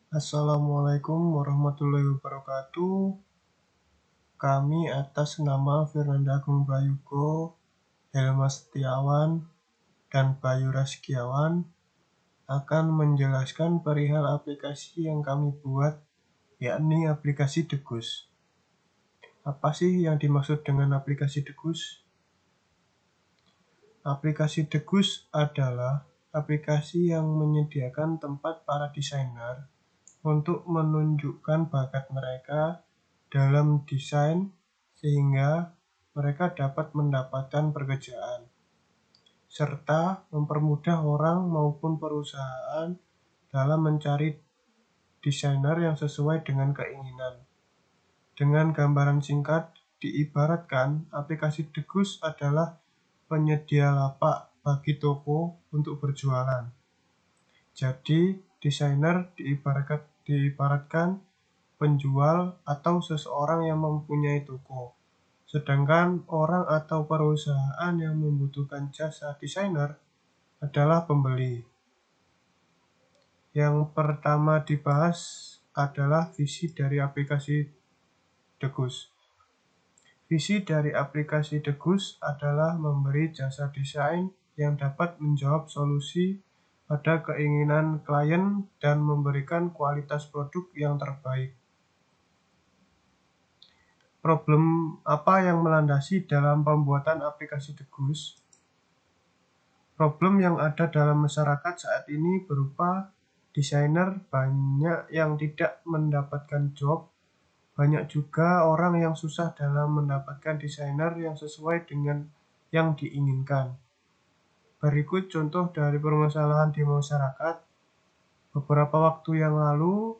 Assalamualaikum warahmatullahi wabarakatuh. Kami atas nama Fernanda Agung Prayuga, Helma Setiawan, dan Bayu Raskiawan akan menjelaskan perihal aplikasi yang kami buat, yakni aplikasi Degus. Apa sih yang dimaksud dengan aplikasi Degus? Aplikasi Degus adalah aplikasi yang menyediakan tempat para desainer untuk menunjukkan bakat mereka dalam desain sehingga mereka dapat mendapatkan pekerjaan, serta mempermudah orang maupun perusahaan dalam mencari desainer yang sesuai dengan keinginan. Dengan gambaran singkat, diibaratkan aplikasi Degus adalah penyedia lapak bagi toko untuk berjualan. Jadi, desainer diibaratkan penjual atau seseorang yang mempunyai toko, sedangkan orang atau perusahaan yang membutuhkan jasa desainer adalah pembeli. Yang pertama dibahas adalah visi dari aplikasi Degus. Visi dari aplikasi Degus adalah memberi jasa desain yang dapat menjawab solusi pada keinginan klien dan memberikan kualitas produk yang terbaik. Problem apa yang melandasi dalam pembuatan aplikasi Degus? Problem yang ada dalam masyarakat saat ini berupa desainer banyak yang tidak mendapatkan job, banyak juga orang yang susah dalam mendapatkan desainer yang sesuai dengan yang diinginkan. Berikut contoh dari permasalahan di masyarakat. Beberapa waktu yang lalu,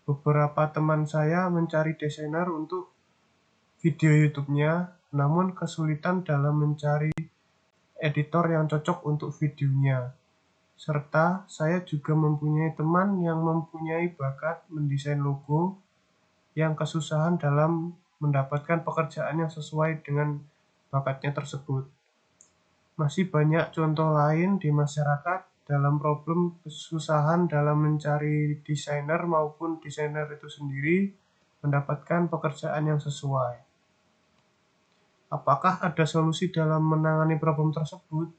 beberapa teman saya mencari desainer untuk video YouTube-nya, namun kesulitan dalam mencari editor yang cocok untuk videonya. Serta saya juga mempunyai teman yang mempunyai bakat mendesain logo yang kesusahan dalam mendapatkan pekerjaan yang sesuai dengan bakatnya tersebut. Masih banyak contoh lain di masyarakat dalam problem kesusahan dalam mencari desainer maupun desainer itu sendiri mendapatkan pekerjaan yang sesuai. Apakah ada solusi dalam menangani problem tersebut?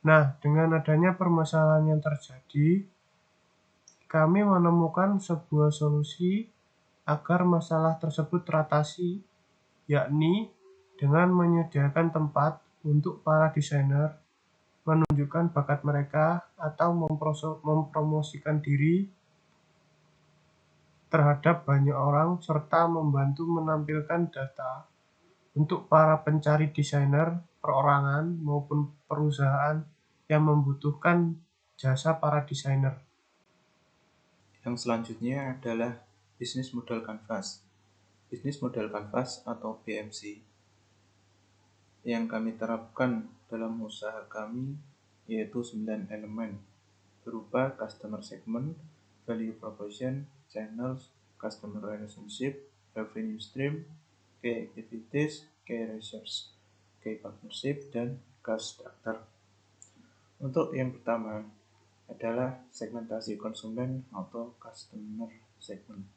Nah, dengan adanya permasalahan yang terjadi, kami menemukan sebuah solusi agar masalah tersebut teratasi, yakni dengan menyediakan tempat untuk para desainer menunjukkan bakat mereka atau mempromosikan diri terhadap banyak orang serta membantu menampilkan data untuk para pencari desainer perorangan maupun perusahaan yang membutuhkan jasa para desainer. Yang selanjutnya adalah Business Model Canvas. Business Model Canvas atau BMC yang kami terapkan dalam usaha kami yaitu 9 elemen berupa Customer Segment, Value Proposition, Channels, Customer Relationship, Revenue Stream, Key Activities, Key Research, Key Partnership, dan Cost Structure. Untuk yang pertama adalah segmentasi konsumen atau Customer Segment.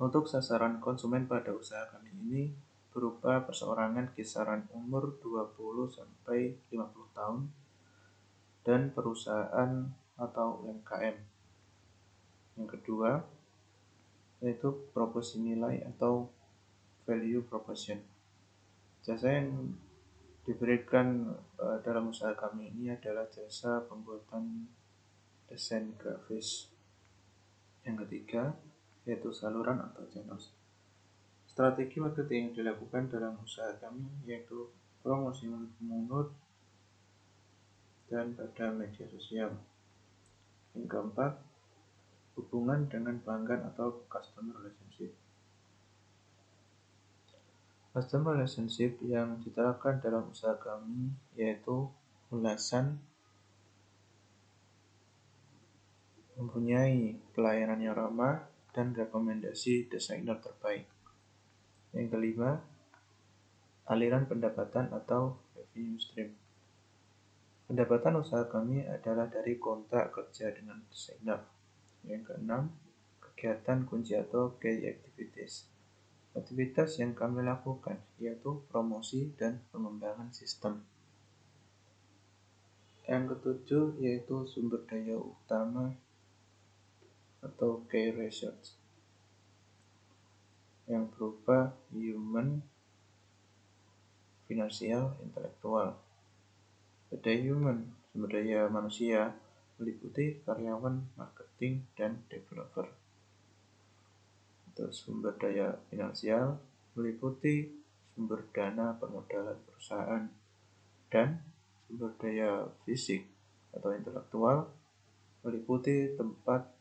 Untuk sasaran konsumen pada usaha kami ini berupa perseorangan kisaran umur 20 sampai 50 tahun dan perusahaan atau UMKM. Yang kedua yaitu proporsi nilai atau value proposition. Jasa yang diberikan dalam usaha kami ini adalah jasa pembuatan desain grafis. Yang ketiga yaitu saluran atau channels. Strategi marketing yang dilakukan dalam usaha kami yaitu promosi mulut dan pada media sosial. Yang keempat, hubungan dengan pelanggan atau customer relationship. Customer relationship yang diterapkan dalam usaha kami yaitu ulasan, mempunyai pelayanan yang ramah, dan rekomendasi desainer terbaik. Yang kelima, aliran pendapatan atau revenue stream. Pendapatan usaha kami adalah dari kontrak kerja dengan desainer. Yang keenam, kegiatan kunci atau key activities. Aktivitas yang kami lakukan yaitu promosi dan pengembangan sistem. Yang ketujuh yaitu sumber daya utama atau key research yang berupa human, finansial, intelektual. Pada human, sumber daya manusia meliputi karyawan, marketing, dan developer. Untuk sumber daya finansial meliputi sumber dana permodalan perusahaan, dan sumber daya fisik atau intelektual meliputi tempat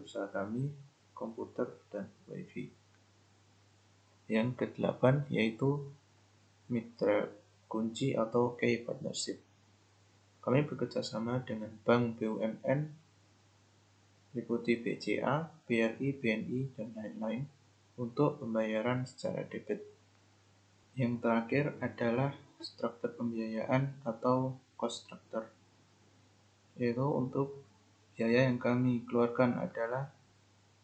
usaha kami, komputer, dan wifi. Yang kedelapan yaitu mitra kunci atau key partnership. Kami bekerjasama dengan bank BUMN, meliputi BCA, BRI, BNI, dan lain-lain untuk pembayaran secara debit. Yang terakhir adalah struktur pembiayaan atau cost structure, yaitu untuk biaya yang kami keluarkan adalah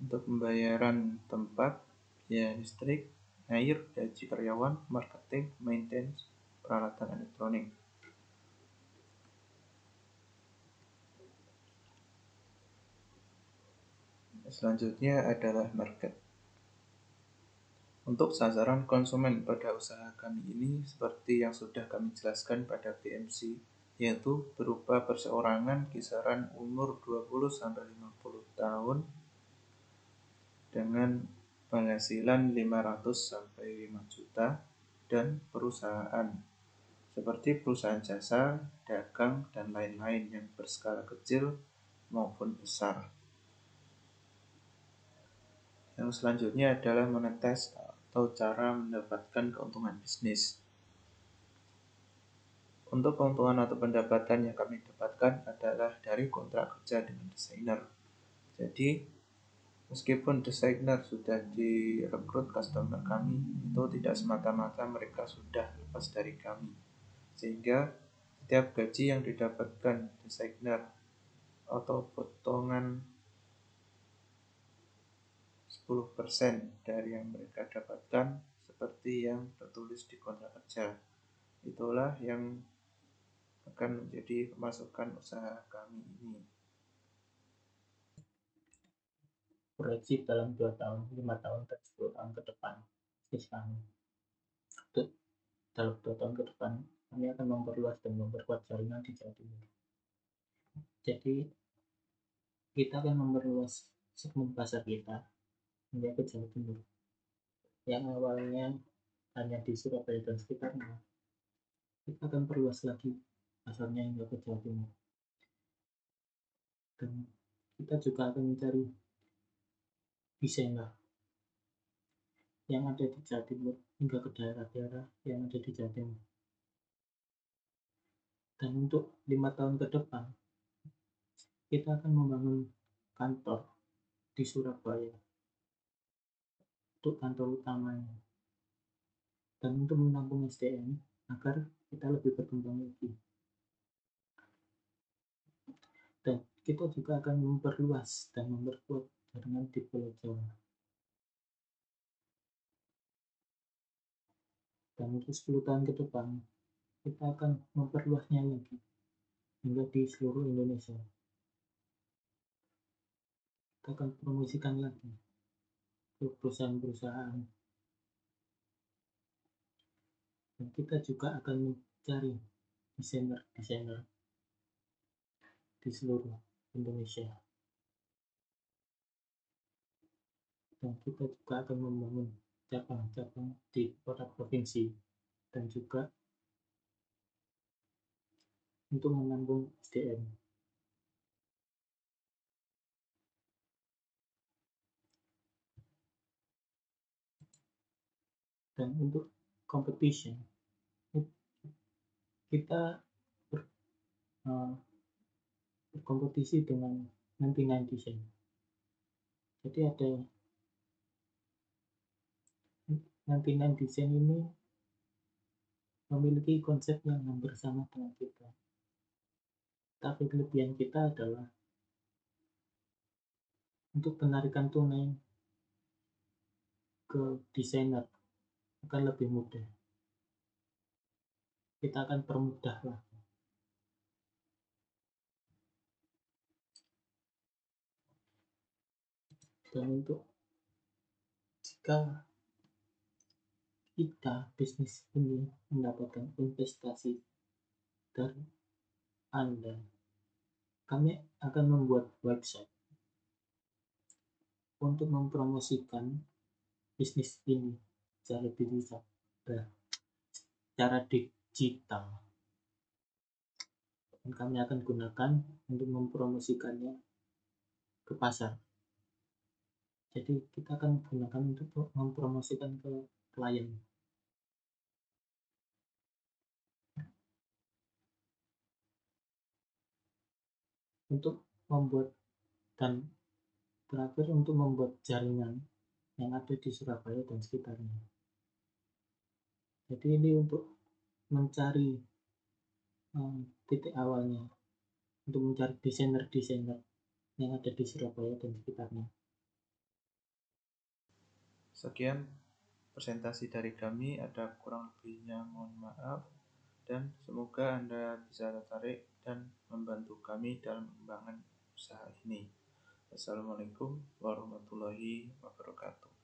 untuk pembayaran tempat, biaya listrik, air, gaji karyawan, marketing, maintenance, peralatan elektronik. Selanjutnya adalah market. Untuk sasaran konsumen pada usaha kami ini seperti yang sudah kami jelaskan pada BMC, yaitu berupa perseorangan kisaran umur 20-50 tahun dengan penghasilan 500-5 juta, dan perusahaan seperti perusahaan jasa, dagang, dan lain-lain yang berskala kecil maupun besar. Yang selanjutnya adalah monetis atau cara mendapatkan keuntungan bisnis. Untuk keuntungan atau pendapatan yang kami dapatkan adalah dari kontrak kerja dengan desainer. Jadi, meskipun desainer sudah direkrut customer kami, itu tidak semata-mata mereka sudah lepas dari kami. Sehingga setiap gaji yang didapatkan desainer atau potongan 10% dari yang mereka dapatkan seperti yang tertulis di kontrak kerja, itulah yang akan menjadi pemasukan usaha kami ini. Proyeksi dalam 2 tahun, 5 tahun, dan 10 tahun ke depan bisnis kami. Dalam 2 tahun ke depan, kami akan memperluas dan memperkuat jaringan di Jawa Timur. Jadi, kita akan memperluas segmen pasar kita hingga ke Jawa Timur. Yang awalnya hanya di Surabaya dan sekitarnya, kita akan perluas lagi pasarnya hingga ke Jawa Timur. Dan kita juga akan mencari desainer yang ada di Jawa Timur hingga ke daerah-daerah yang ada di Jawa Timur. Dan untuk 5 tahun ke depan, kita akan membangun kantor di Surabaya untuk kantor utamanya, dan untuk menampung SDM agar kita lebih berkembang lagi. Dan kita juga akan memperluas dan memperkuat jaringan di Pulau Jawa. Dan untuk 10 tahun ke depan, kita akan memperluasnya lagi hingga di seluruh Indonesia. Kita akan promosikan lagi ke perusahaan-perusahaan. Dan kita juga akan mencari desainer-desainer di seluruh Indonesia. Dan kita juga akan membangun cabang-cabang di kota provinsi dan juga untuk menampung SDM. Dan untuk competition, kita berkompetisi dengan 99 Design. Jadi ada 99 Design ini memiliki konsep yang hampir sama dengan kita. Tapi kelebihan kita adalah untuk penarikan tunai ke desainer akan lebih mudah. Kita akan permudah lah. Dan untuk jika kita bisnis ini mendapatkan investasi dari Anda, kami akan membuat website untuk mempromosikan bisnis ini secara digital, secara digital. Dan kami akan gunakan untuk mempromosikannya ke pasar. Jadi kita akan gunakan untuk mempromosikan ke klien. Untuk membuat dan terakhir untuk membuat jaringan yang ada di Surabaya dan sekitarnya. Jadi ini untuk mencari titik awalnya, untuk mencari desainer-desainer yang ada di Surabaya dan sekitarnya. Sekian presentasi dari kami, ada kurang lebihnya mohon maaf, dan semoga Anda bisa tertarik dan membantu kami dalam pengembangan usaha ini. Wassalamualaikum warahmatullahi wabarakatuh.